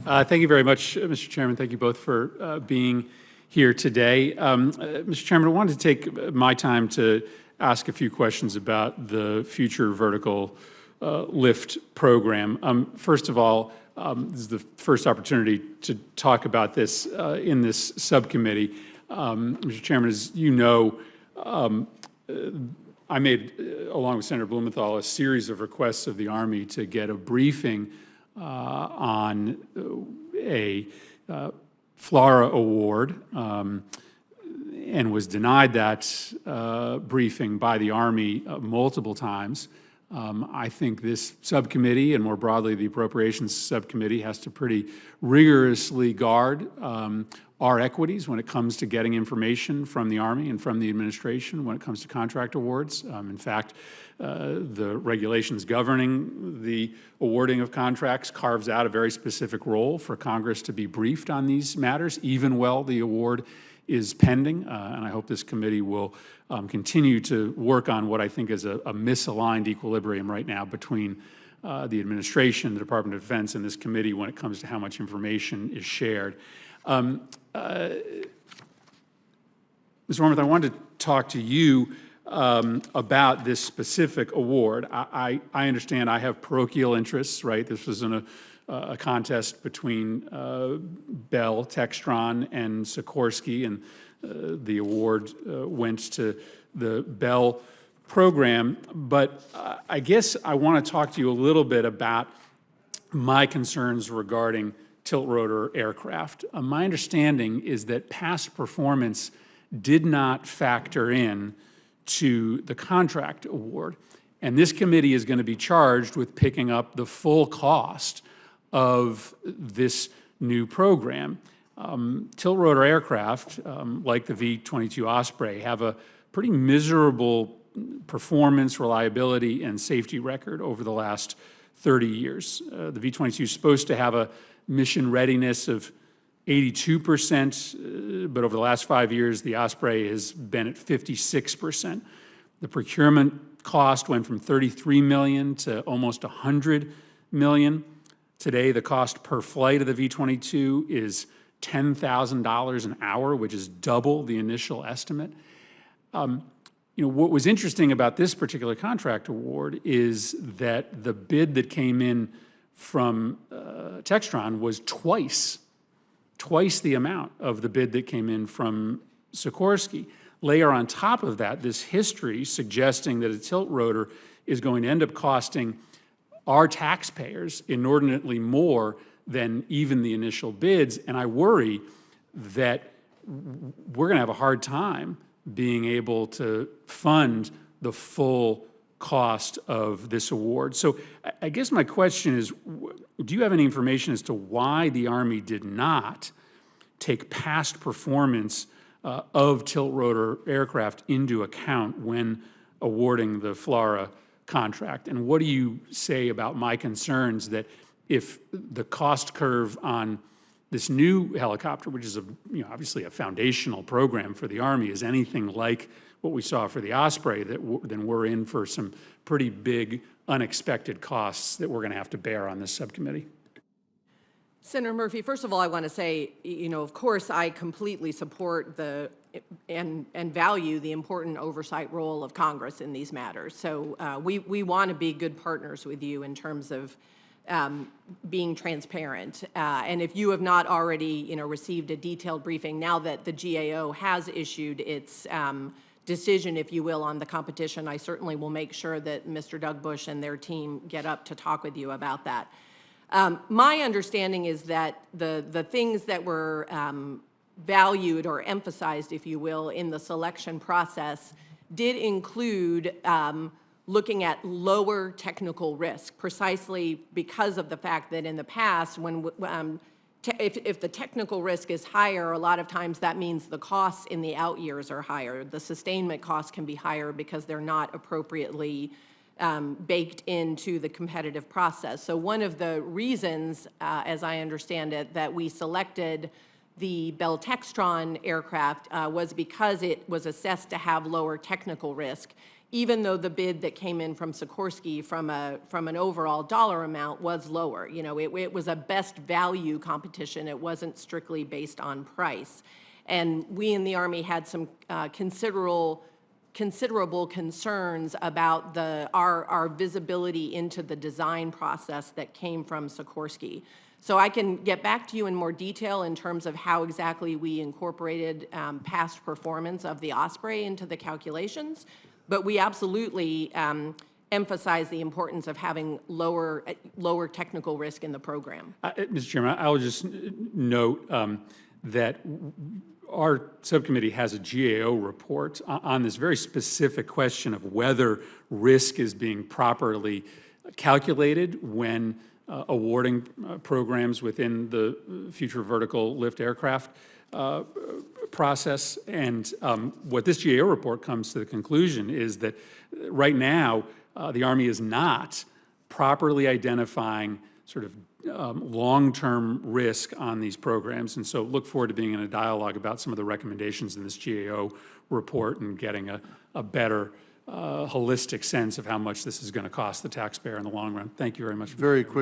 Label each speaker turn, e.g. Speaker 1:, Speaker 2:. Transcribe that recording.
Speaker 1: Thank you very much, Mr. Chairman. Thank you both for being here today. Mr. Chairman, I wanted to take my time to ask a few questions about the Future Vertical Lift program. First of all, this is the first opportunity to talk about this in this subcommittee. Mr. Chairman, as you know, I made, along with Senator Blumenthal, a series of requests of the Army to get a briefing on a FLRAA award, and was denied that briefing by the Army multiple times. I think this subcommittee, and more broadly the Appropriations Subcommittee, has to pretty rigorously guard our equities when it comes to getting information from the Army and from the administration when it comes to contract awards. In fact, the regulations governing the awarding of contracts carves out a very specific role for Congress to be briefed on these matters, even while the award is pending. And I hope this committee will continue to work on what I think is a misaligned equilibrium right now between the administration, the Department of Defense, and this committee when it comes to how much information is shared. Mr. Wormuth, I wanted to talk to you about this specific award. I understand I have parochial interests, right? This was in a contest between Bell, Textron, and Sikorsky, and the award went to the Bell program. But I guess I want to talk to you a little bit about my concerns regarding tilt-rotor aircraft. My understanding is that past performance did not factor in to the contract award. And this committee is going to be charged with picking up the full cost of this new program. Tilt-rotor aircraft, like the V-22 Osprey, have a pretty miserable performance, reliability, and safety record over the last 30 years. The V-22 is supposed to have a mission readiness of 82%, but over the last 5 years, the Osprey has been at 56%. The procurement cost went from $33 million to almost $100 million. Today, the cost per flight of the V-22 is $10,000 an hour, which is double the initial estimate. What was interesting about this particular contract award is that the bid that came in from Textron was twice the amount of the bid that came in from Sikorsky. Layer on top of that this history suggesting that a tilt rotor is going to end up costing our taxpayers inordinately more than even the initial bids, and I worry that we're going to have a hard time being able to fund the full cost of this award. So I guess my question is, do you have any information as to why the Army did not take past performance of tilt-rotor aircraft into account when awarding the FLRAA contract? And what do you say about my concerns that if the cost curve on this new helicopter, which is obviously a foundational program for the Army, is anything like what we saw for the Osprey, then we're in for some pretty big unexpected costs that we're going to have to bear on this subcommittee?
Speaker 2: Senator Murphy, first of all, I want to say, of course, I completely support and value the important oversight role of Congress in these matters. So we want to be good partners with you in terms of being transparent. And if you have not already, received a detailed briefing, now that the GAO has issued its decision, if you will, on the competition, I certainly will make sure that Mr. Doug Bush and their team get up to talk with you about that. My understanding is that the things that were valued or emphasized, if you will, in the selection process did include looking at lower technical risk, precisely because of the fact that in the past, when if the technical risk is higher, a lot of times that means the costs in the out years are higher. The sustainment costs can be higher because they're not appropriately baked into the competitive process. So one of the reasons, as I understand it, that we selected the Bell Textron aircraft was because it was assessed to have lower technical risk. even though the bid that came in from Sikorsky from an overall dollar amount was lower. You know, it was a best value competition. It wasn't strictly based on price. And we in the Army had some considerable concerns about our visibility into the design process that came from Sikorsky. So I can get back to you in more detail in terms of how exactly we incorporated past performance of the Osprey into the calculations, but we absolutely emphasize the importance of having lower technical risk in the program.
Speaker 1: Mr. Chairman, I will just note that our subcommittee has a GAO report on this very specific question of whether risk is being properly calculated when awarding programs within the Future Vertical Lift Aircraft process. And what this GAO report comes to the conclusion is that right now, the Army is not properly identifying sort of long-term risk on these programs. And so look forward to being in a dialogue about some of the recommendations in this GAO report and getting a better holistic sense of how much this is going to cost the taxpayer in the long run. Thank you very much.
Speaker 3: Very quick.